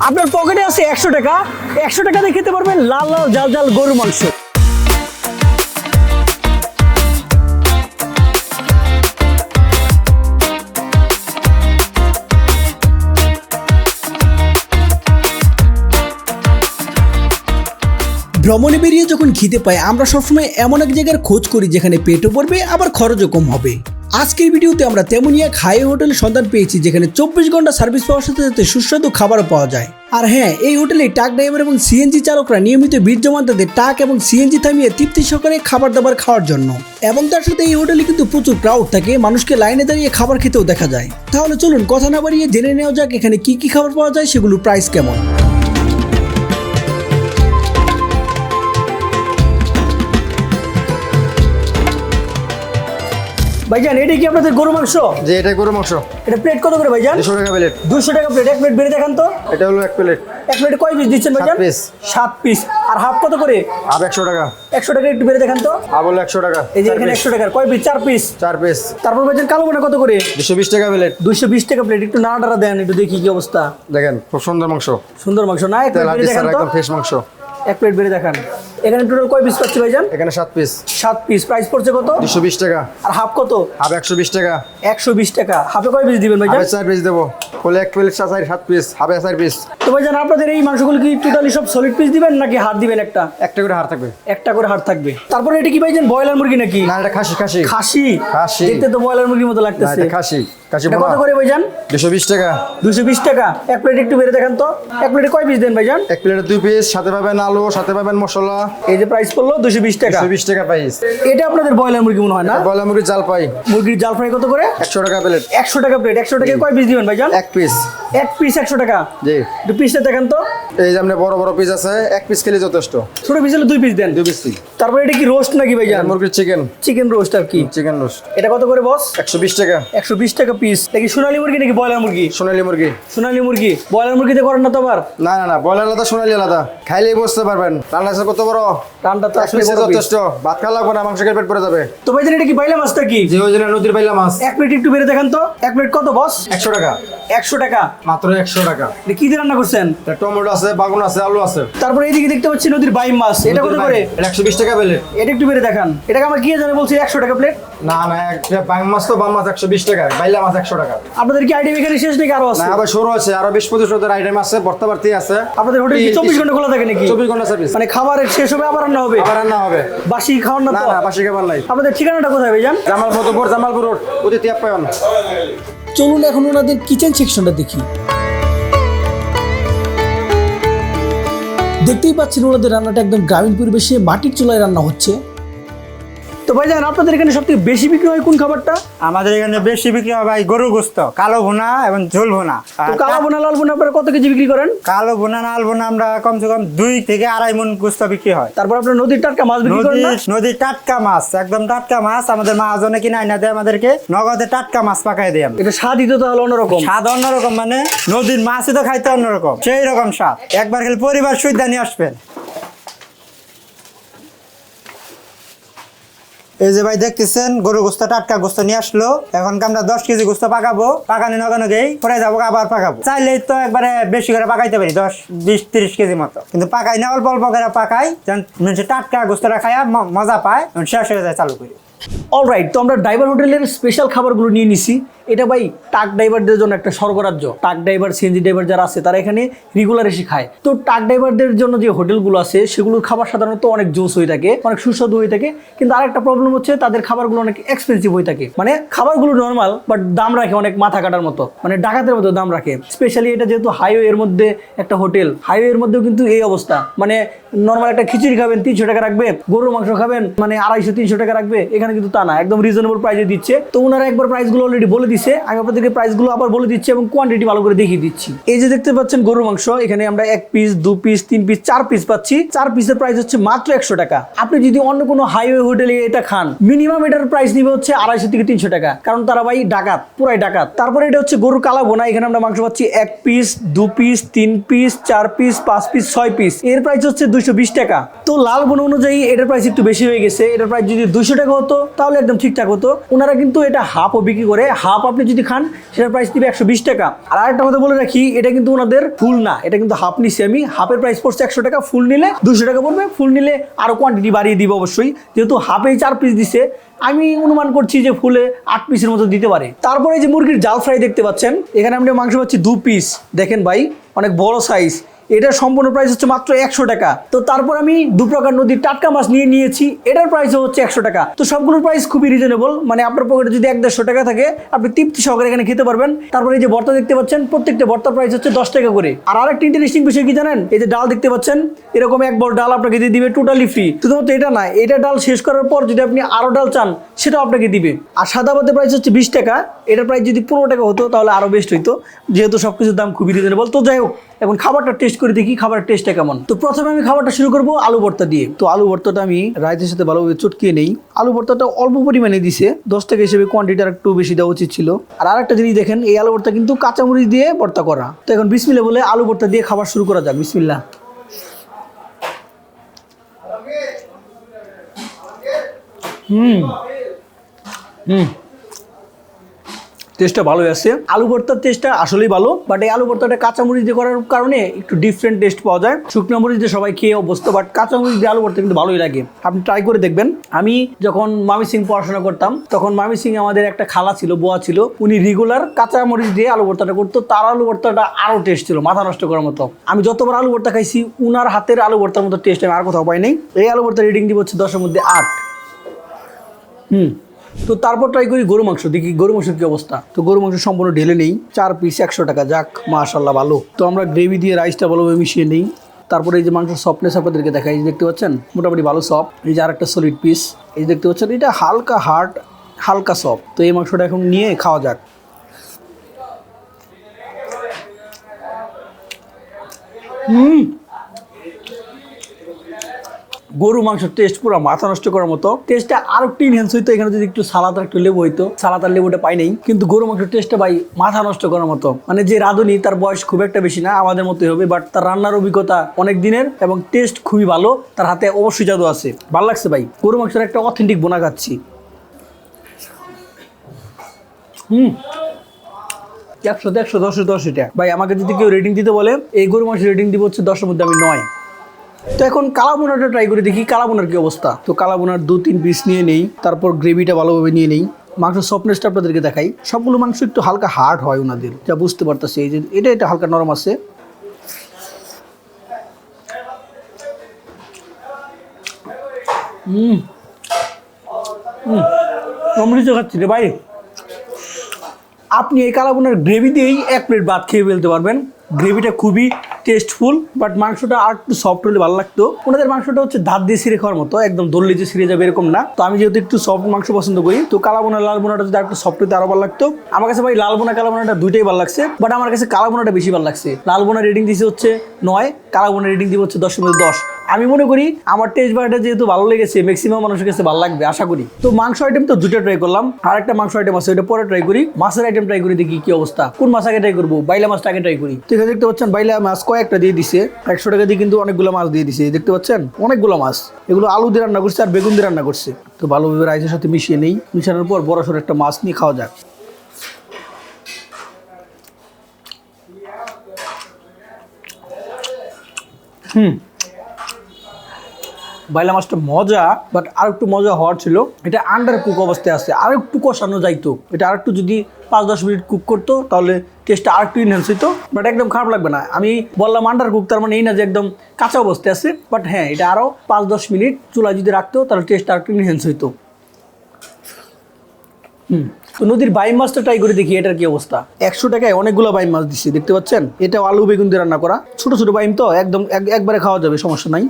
আপনার পকেটে আছে 100 টাকা, 100 টাকা দিয়ে খেতে পারবেন লাল লাল জাল জাল গরুর মাংস। ভ্রমণে বেরিয়ে যখন খিদে পাই আমরা সবসময় এমন এক জায়গার খোঁজ করি যেখানে পেটও পড়বে আবার খরচও কম হবে। আজকের ভিডিওতে আমরা তেমনই এক হাই হোটেলের সন্ধান পেয়েছি যেখানে 24 ঘন্টা সার্ভিস পাওয়ার সাথে সাথে সুস্বাদু খাবারও পাওয়া যায়। আর হ্যাঁ, এই হোটেলে ট্রাক ড্রাইভার এবং সিএনজি চালকরা নিয়মিত ভিড় জমান তাদের ট্রাক এবং সিএনজি থামিয়ে তৃপ্তি সহকারে খাবার দাবার খাওয়ার জন্য। এবং তার সাথে এই হোটেলে কিন্তু প্রচুর ক্রাউড থাকে, মানুষকে লাইনে দাঁড়িয়ে খাবার খেতেও দেখা যায়। তাহলে চলুন কথা না বাড়িয়ে জেনে নেওয়া যাক এখানে কি কি খাবার পাওয়া যায়, সেগুলোর প্রাইস কেমন। ভাইজান, এটা কি আপনাদের গরু মাংস? যে এটা গরু মাংস। এটা প্লেট কত করে ভাইজান? 200 টাকা প্লেট। 200 টাকা প্লেট। এক প্লেট বেড়ে দেখান তো। এটা হলো এক প্লেট। এক প্লেটে কয় পিস দিচ্ছেন ভাইজান? 7 পিস। 7 পিস। আর হাফ কত করে? হাফ 100 টাকা। 100 টাকা একটু বেড়ে দেখান তো। হাফ হলো 100 টাকা। এই যে এখানে 100 টাকার কয় পিস? 4 পিস। 4 পিস। তারপর ভাইজান কালো বোনা কত করে? 220 টাকা প্লেট। 220 টাকা প্লেট। একটু নাড়াটা দেন, একটু দেখি কি অবস্থা। দেখেন খুব সুন্দর মাংস। সুন্দর মাংস না? এক প্লেট বেড়ে দেখান তো। একদম ফ্রেশ মাংস। এক প্লেট বেড়ে দেখান। এখানে টোটাল কয় পিস পাচ্ছি ভাইজান? এখানে 7 পিস। 7 পিস। প্রাইস পড়ছে কত? 220 টাকা। আর হাফ কত? হাফ 120 টাকা। 120 টাকা। হাফে কয় পিস দিবেন ভাইজান? হাফে 4 পিস দেবো। ফুল এক প্লেট 7 পিস, হাফে 4 পিস। তো ভাইজান, আপনাদের এই মাংসগুলো কি টোটালি সব সলিড পিস দিবেন নাকি হাড় দিবেন একটা? একটা করে হাড় থাকবে। একটা করে হাড় থাকবে। তারপরে এটা কি ভাইজান ব্রয়লার মুরগি নাকি? না, এটা খাসি। খাসি খাসি। খাসি। দেখতে তো ব্রয়লার মুরগির মতো না, লাগতেছে। এটা খাসি। খাসি এটা কত পোড়া। করে ভাইজান? 220 টাকা। 220 টাকা। এক প্লেট একটু বেড়ে দেখান তো। এক প্লেটে কয় পিস দেন ভাইজান? এক প্লেটে 2 পিস, সাথে পাবেন আলু, সাথে পাবেন মশলা। এই যে প্রাইস পড়লো 220 টাকা। 220 টাকা প্রাইস। এটা আপনাদের ব্রয়লার মুরগি মনে হয় না? বয়লা মুরগির জাল পাই। মুরগির জাল ফ্রাই কত করে? 100 টাকা প্লেট। 100 টাকা প্লেট। 100 টাকায় কয় পিস দিবেন ভাইজান? এক পিস। এক পিস 100 টাকা। জি। একটু পিসটা দেখান তো। এই যে আপনি বড় বড় পিস আছে, এক পিস খেলে যথেষ্ট। ছোট পিস হলে 2 পিস দেন। 2 পিস। তারপরে এটা কি রোস্ট নাকি ভাইজান? মুরগির চিকেন। চিকেন রোস্ট আর কি। Chicken roast. এটা কত করে বস? 120 টাকা। 120 টাকা পিস। দেখি সোনালী মুরগি নাকি ব্রয়লার মুরগি? সোনালী মুরগি। সোনালী মুরগি। ব্রয়লার মুরগিতে করেন না তো আবার? না না না, ব্রয়লার আলাদা, সোনালী আলাদা। খাইলেই বুঝতে পারবেন রান্না আছে কত বড়। রান্না তো এক আসলে পিসে বড় piece। যথেষ্ট। ভাত খাওয়া লাগবে না, মাংস খেয়ে পেট ভরে যাবে। তো ভাইজান, এটা কি বাইলা মাছটা কি? যে ওই জন্য নদীর বাইলা মাছ। এক প্লেট একটু বেড়ে দেখান তো। এক প্লেট কত বস? 100 টাকা। 100 টাকা। মাত্র 100 টাকা। এটা কি দিয়ে রান্না করছেন? এটা টমেটো আছে, বাগুন আছে, আলু আছে। তারপরে এইদিকে দেখতে পাচ্ছি নদীর বাইম মাছ। এটা কত করে? এটা 120 টাকা প্লেট। এটা একটু বেড়ে দেখান। এটাকে আমার কি জানে বলছি 100 টাকা প্লেট। না না, একটা বাং মাছ তো বাং মাছ 120 টাকা, বাইলা মাছ 100 টাকা। আপনাদের কি আইটেম এখানে শেষ নাকি আরো আছে? না, আবার শুরু আছে, আরো 20-25 টাকার আইটেম আছে, ভর্তা ভর্তি আছে। আপনাদের হোটেল কি 24 ঘন্টা খোলা থাকে নাকি? 24 ঘন্টা সার্ভিস। মানে খাবারের শেষ হবে আবার রান্না হবে? আবার রান্না হবে। বাসি খাওয়ান না না তো? না, বাসি খাবার নাই। আপনাদের ঠিকানাটা কোথায় ভাইজান? জামালপুর রোড, অতিথি আপ্যায়ন। চলুন এখন ওনাদের কিচেন সেকশনটা দেখি। দেখতেই পাচ্ছেন ওনাদের রান্নাটা একদম গ্রামীণ পরিবেশে মাটির চুলায় রান্না হচ্ছে। তো ভাইজান, আপনাদের এখানে সবথেকে বেশি বিক্রি হয় কোন খাবারটা? আমাদের এখানে বেশি বিক্রি হয় ভাই গরু গোস্ত, কালো ভুনা এবং ঝোল ভুনা। তো কালো বোনা লাল বোনা আপনারা কত কেজি বিক্রি করেন? কালো ভুনা লাল ভুনা আমরা কমসে কম 2 থেকে 2.5 মণ গোস্ত বিক্রি হয়। তারপর আপনার নদীর টাটকা মাছ বিক্রি করেন না? নদীর টাটকা মাছ, একদম টাটকা মাছ আমাদের মহাজনে কিনে আইনা দেয় আমাদেরকে, নগদে টাটকা মাছ পাকাই দেয়। এটা স্বাদই তো তাহলে অন্যরকম। স্বাদ অন্যরকম, মানে নদীর মাছই তো খাইতে অন্যরকম, সেই রকম স্বাদ। একবার খেলে পরিবার সুবিধা নিয়ে আসবেন। এই যে ভাই দেখতেছেন গরু গোস্ত, টাটকা গোস্ত নিয়ে আসলো। এখন আমরা 10 কেজি গোস্ত পাকাবো, পাকানি নগানো গেই পরে যাবো, আবার পাকাবো। চাইলেই তো একবারে বেশি করে পাকাইতে পারি, 10, 20, 30 কেজি মতো, কিন্তু পাকাই না, অল্প অল্প করে পাকাই, যেন মানুষের টাটকা গোস্তটা খাইয়া মজা পায়, শেষ হয়ে যায় চালু করি। অলরাইট, তো আমরা ড্রাইভার হোটেলের স্পেশাল খাবারগুলো নিয়ে নিছি। এটা ভাই ট্রাক ড্রাইভারদের জন্য একটা স্বর্গরাজ্য। ট্রাক ড্রাইভার, সিএনজি ড্রাইভার যারা আছে তারা এখানে রেগুলার এসে খায়। তো ট্রাক ড্রাইভারদের জন্য যে হোটেলগুলো আছে সেগুলোর খাবার সাধারণত অনেক জোস হয়ে থাকে, অনেক সুস্বাদু হয়ে থাকে। কিন্তু আরেকটা প্রবলেম হচ্ছে তাদের খাবারগুলো অনেক এক্সপেন্সিভ হয়ে থাকে। মানে খাবারগুলো নর্মাল, বাট দাম রাখে অনেক মাথা কাটার মতো, মানে ডাকাতের মতো দাম রাখে। স্পেশালি এটা যেহেতু হাইওয়ের মধ্যে একটা হোটেল, হাইওয়ের মধ্যেও কিন্তু এই অবস্থা। মানে নর্মাল একটা খিচুড়ি খাবেন 300 টাকা রাখবে, গরুর মাংস খাবেন মানে 250-300 টাকা রাখবে। এখানে কিন্তু তা না, একদম রিজনেবল প্রাইসে দিচ্ছে। তো ওনারা একবার প্রাইসগুলো অলরেডি বলে দিচ্ছে, আমি আপনাদেরকে প্রাইসগুলো আবার বলে দিচ্ছি এবং কোয়ান্টিটি ভালো করে দেখিয়ে দিচ্ছি। এই যে দেখতে পাচ্ছেন গরুর মাংস, এখানে আমরা 1 পিস, 2 পিস, 3 পিস, 4 পিস পাচ্ছি। 4 পিসের প্রাইস হচ্ছে মাত্র 100 টাকা। আপনি যদি অন্য কোনো হাইওয়ে হোটেলে এটা খান, মিনিমাম এটার প্রাইস নিবে হচ্ছে 250 থেকে 300 টাকা, কারণ তারা ভাই ডাকাত, পুরাই ডাকাত। তারপরে এটা হচ্ছে গরুর কালা বোনা, এখানে আমরা মাংস পাচ্ছি 1 piece, 2 piece, 3 piece, 4 piece, 5 piece, 6 piece. এর প্রাইস হচ্ছে 220 টাকা। তো লাল বোনা অনুযায়ী এটার প্রাইস একটু বেশি হয়ে গেছে। এটার প্রাইস যদি 200 টাকা হতো তাহলে একদম ঠিকঠাক হতো। ওনারা কিন্তু এটা হাফও বিক্রি করে, হাফ হাফ আপনি যদি খান সেটার প্রাইস দিবে 120 টাকা। আর আরেকটা কথা বলে রাখি, এটা কিন্তু ওনাদের ফুল না, এটা কিন্তু হাফ নিছি আমি। হাফের প্রাইস পড়ছে 100 টাকা, ফুল নিলে 200 টাকা পড়বে। ফুল নিলে আরও কোয়ান্টিটি বাড়িয়ে দিবে অবশ্যই, যেহেতু হাফেই 4 পিস দিছে, আমি অনুমান করছি যে ফুলে 8 পিসের মতো দিতে পারে। তারপরে যে মুরগির জাল ফ্রাই দেখতে পাচ্ছেন, এখানে আমরা মাংস পাচ্ছি 2 পিস। দেখেন ভাই, অনেক বড় সাইজ। এটা সম্পূর্ণ প্রাইস হচ্ছে মাত্র 100 টাকা। তো তারপর আমি 2 প্রকার নদীর টাটকা মাছ নিয়েছি, এটার প্রাইসও হচ্ছে 100 টাকা। তো সবগুলোর প্রাইস খুবই রিজনেবল, মানে আপনার পকেটে যদি 1-150 টাকা থাকে আপনি তৃপ্তি সহকারে এখানে খেতে পারবেন। তারপরে এই যে ভর্তা দেখতে পাচ্ছেন, প্রত্যেকটা ভর্তার প্রাইস হচ্ছে 10 টাকা করে। আর আরেকটা ইন্টারেস্টিং বিষয় কি জানেন, এই যে ডাল দেখতে পাচ্ছেন, এরকম এক বড় ডাল আপনাকে দিয়ে দিবে টোটালি ফ্রি। শুধুমাত্র এটা না, এটা ডাল শেষ করার পর যদি আপনি আরো ডাল চান সেটাও আপনাকে দিবে। আর সাদা ভাতের প্রাইস হচ্ছে 20 টাকা, এটার প্রাইস যদি 15 টাকা হতো তাহলে আরো বেস্ট হইতো, যেহেতু সবকিছুর দাম খুবই রিজনেবল। তো যাই হোক, এখন খাবারটা টেস্ট করে দেখি খাবারের টেস্টটা কেমন। তো প্রথমে আমি খাবারটা শুরু করবো আলু ভর্তা দিয়ে। তো আলু ভর্তাটা আমি রাইতের সাথে ভালোভাবে চটকিয়ে নেই। আলু ভর্তাটা অল্প পরিমাণে দিছে, 10 টাকা হিসেবে কোয়ান্টিটি আর একটু বেশি দেওয়া উচিত ছিল। আর আরেকটা জিনিস দেখেন, এই আলু ভর্তা কিন্তু কাঁচামরিচ দিয়ে ভর্তা করা। তো এখন বিসমিল্লাহ বলে আলু ভর্তা দিয়ে খাবার শুরু করা যাক। বিসমিল্লাহ। টেস্টটা ভালোই আছে। আলু ভর্তার টেস্টটা আসলেই ভালো, বাট এই আলু ভর্তাটা কাঁচামরিচ দিয়ে করার কারণে একটু ডিফারেন্ট টেস্ট পাওয়া যায়। শুকনো মরিচ দিয়ে সবাই খেয়ে অভ্যস্ত, বাট কাঁচামরিচ দিয়ে আলু ভর্তা কিন্তু ভালোই লাগে। আপনি ট্রাই করে দেখবেন। আমি যখন মামিসিং পড়াশোনা করতাম, তখন মামিসিং আমাদের একটা খালা ছিল, বুয়া ছিল, উনি রেগুলার কাঁচামরিচ দিয়ে আলু ভর্তাটা করতো। তার আলু ভর্তাটা আরও টেস্ট ছিল, মাথা নষ্ট করার মতো। আমি যতবার আলু ভর্তা খাইছি, উনার হাতের আলু ভর্তার মতো টেস্ট আমি আর কোথাও পাই নাই। এই আলু ভর্তা রেটিং দিব হচ্ছে 10-এর মধ্যে 8। তো তারপর ট্রাই করি গরু মাংস, দেখি গরু মাংসের কি অবস্থা। তো গরু মাংস সম্পূর্ণ ঢেলে নেই, 4 পিস 100 টাকা। যাক, মাশাআল্লাহ ভালো। তো আমরা গ্রেভি দিয়ে রাইসটা ভালোভাবে মিশিয়ে নেই। তারপরে এই যে মাংসের সফটনেস আপনাদেরকে দেখাই, দেখতে পাচ্ছেন মোটামুটি ভালো সফট। এই যে আরেকটা সলিড পিস, এই দেখতে পাচ্ছেন, এটা হালকা হার্ড, হালকা সফট। তো এই মাংসটা এখন নিয়ে খাওয়া যাক। গরু মাংসের টেস্ট পুরো মাথা নষ্ট করার মতো। টেস্টটা আরো একটু ইনহ্যান্স হইতো, এখানে যদি একটু সালাদ আর একটু লেবু হইতো। সালাদ আর লেবুটা পাই নাই, কিন্তু গরু মাংসের টেস্টটা ভাই মাথা নষ্ট করার মতো। মানে যে রাঁধুনি, তার বয়স খুব একটা বেশি না, আমাদের মতোই হবে, বাট তার রান্নার অভিজ্ঞতা অনেক দিনের এবং টেস্ট খুবই ভালো। তার হাতে অবশ্যই জাদু আছে। ভালো লাগছে ভাই, গরু মাংসের একটা অথেন্টিক বোনা খাচ্ছি। 100 10 এটা ভাই। আমাকে যদি কেউ রেটিং দিতে বলে, এই গরু মাংসের রেটিং দিব হচ্ছে 10-এর মধ্যে আমি 9। তো এখন কালাবোনাটা ট্রাই করে দেখি কালাবোনার কি অবস্থা। তো কালাবোনার 2-3 পিস নিয়ে নেই, তারপর গ্রেভিটা ভালোভাবে নিয়ে নেই। মাংস সফটনেসটা আপনাদেরকে দেখাই। সবগুলো মাংস একটু হালকা হার্ড হয় ওনাদের, যা বুঝতে পারতেছি। এই যে এটা হালকা নরম আছে। অমৃত খাচ্ছি রে ভাই। আপনি এই কালাবোনার গ্রেভি দিয়েই 1 প্লেট ভাত খেয়ে ফেলতে পারবেন। গ্রেভিটা খুবই টেস্টফুল, বাট মাংসটা আর একটু সফট হলে ভালো লাগতো। ওনাদের মাংসটা হচ্ছে দাঁত দিয়ে ছিঁড়ে খাওয়ার মতো, একদম দললে যে ছিঁড়ে যাবে এরকম না। তো আমি যেহেতু একটু সফট মাংস পছন্দ করি, তো কালাবোনা লাল বোনাটা যদি একটু সফট হতে আরো ভালো লাগতো। আমার কাছে ভাই লাল বোনা কালাবোনাটা দুইটাই ভালো লাগছে, বাট আমার কাছে কালাবোনাটা বেশি ভালো লাগছে। লাল বোনা রেটিং দিচ্ছে হচ্ছে 9, কালাবোনা রেটিং দিব হচ্ছে 10-এর মধ্যে 10। আমি মনে করি আমার টেস্ট বারটা যেহেতু ভালো লেগেছে, ম্যাক্সিমাম মানুষের কাছে ভালো লাগবে আশা করি। তো মাংস আইটেম তো 2টা ট্রাই করলাম, আর একটা মাংস আইটেম আছে, ওটা পরে ট্রাই করি। মাছের আইটেম ট্রাই করি, দেখি কি অবস্থা। কোন মাছ আগে ট্রাই করবো? বাইলা মাছটা আগে ট্রাই করি। তো এখানে দেখতে পাচ্ছেন বাইলা মাছ কয়েকটা দিয়ে দিছে, 100 টাকা দিয়ে কিন্তু অনেকগুলো মাছ দিয়ে দিছে। দেখতে পাচ্ছেন অনেকগুলো মাছ, এগুলো আলু দিয়ে রান্না করছে আর বেগুন দিয়ে রান্না করছে। তো ভালোভাবে রাইসের সাথে মিশিয়ে নেই, মিশানোর পর বড় সড়ো একটা মাছ নিয়ে খাওয়া যাক। বাইলা মাছটা মজা, বাট আর একটু মজা হওয়ার ছিল। এটা আন্ডার কুক অবস্থায় আছে, আর একটু কষানো যাইতো। এটা আর একটু যদি 5-10 মিনিট কুক করতো তাহলে টেস্টটা আর একটু ইনহ্যান্স হইতো, বাট একদম খারাপ লাগবে না। আমি বললাম আন্ডার কুক, তার মানে এই না যে একদম কাঁচা অবস্থায় আছে, বাট হ্যাঁ, এটা আরও 5-10 মিনিট চুলায় যদি রাখতো তাহলে টেস্টটা আর একটু ইনহ্যান্স হইতো। তো নদীর বাইম মাছটা ট্রাই করে দেখি এটার কি অবস্থা। 100 টাকায় অনেকগুলো বাইম মাছ দিচ্ছে, দেখতে পাচ্ছেন। এটা আলু বেগুন দিয়ে রান্না করা, ছোট ছোট বাইম, তো একদম একবারে খাওয়া যাবে, সমস্যা নাই।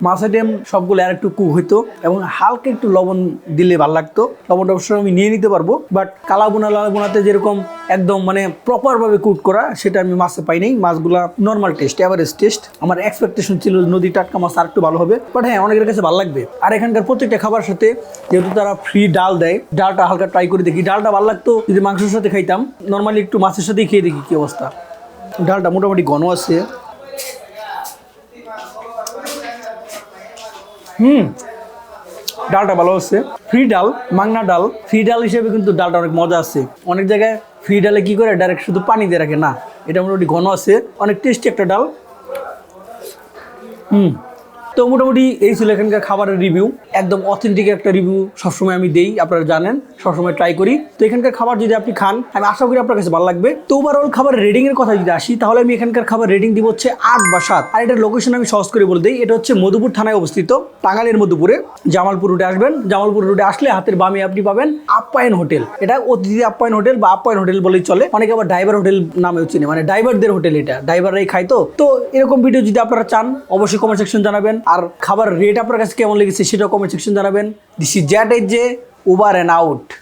মাছ আইটেম সবগুলো আর একটু কুক হইতো এবং হালকা একটু লবণ দিলে ভালো লাগতো। লবণটা অবশ্যই আমি নিয়ে নিতে পারবো, বাট কালাবোনা লাল বোনাতে যেরকম একদম মানে প্রপারভাবে কুক করা, সেটা আমি মাছে পাই নাই। মাছগুলা নর্মাল টেস্ট, অ্যাভারেজ টেস্ট। আমার এক্সপেকটেশন ছিল নদী টাটকা মাছ আর একটু ভালো হবে, বাট হ্যাঁ, অনেকের কাছে ভালো লাগবে। আর এখানকার প্রত্যেকটা খাবার সাথে যেহেতু তারা ফ্রি ডাল দেয়, ডালটা হালকা ট্রাই করে দেখি। ডালটা ভালো লাগতো যদি মাংসের সাথে খাইতাম, নর্মালি একটু মাছের সাথেই খেয়ে দেখি কি অবস্থা। ডালটা মোটামুটি ঘন আছে। ডালটা ভালো হচ্ছে। ফ্রি ডাল, মাংনা ডাল, ফ্রি ডাল হিসেবে কিন্তু ডালটা অনেক মজা আছে। অনেক জায়গায় ফ্রি ডালে কি করে ডাইরেক্ট শুধু পানি দিয়ে রাখে, না, এটা মোটামুটি ঘন আছে, অনেক টেস্টি একটা ডাল। তো মোটামুটি এই ছিল এখানকার খাবারের রিভিউ। একদম অথেন্টিক একটা রিভিউ সবসময় আমি দেই, আপনারা জানেন, সবসময় ট্রাই করি। তো এখানকার খাবার যদি আপনি খান, আমি আশা করি আপনার কাছে ভালো লাগবে। তো ওভারঅল খাবারের রেটিং এর কথা যদি আসি, তাহলে আমি এখানকার খাবার রেটিং দিব হচ্ছে 8 বা 7। আর এটার লোকেশন আমি সহজ করে বলে দিই, এটা হচ্ছে মধুপুর থানায় অবস্থিত, টাঙ্গাইলের মধুপুরে। জামালপুর রোডে আসবেন, জামালপুর রোডে আসলে হাতের বামে আপনি পাবেন আপ্যায়ন হোটেল। এটা অতিথি আপ্যায়ন হোটেল বা আপ্যায়ন হোটেল বলেই চলে, অনেকে আবার ড্রাইভার হোটেল নামেও চিনে, মানে ড্রাইভারদের হোটেল। এটা ড্রাইভাররাই খায়। তো এরকম ভিডিও যদি আপনারা চান, অবশ্যই কমেন্ট সেকশন জানাবেন। আর খাবার রেট আপনার কাছে কেমন লেগেছে সেটাও কমেন্ট সেকশন জানাবেন। দিস ইজ জ্যাট এজ জে, ওভার অ্যান্ড আউট।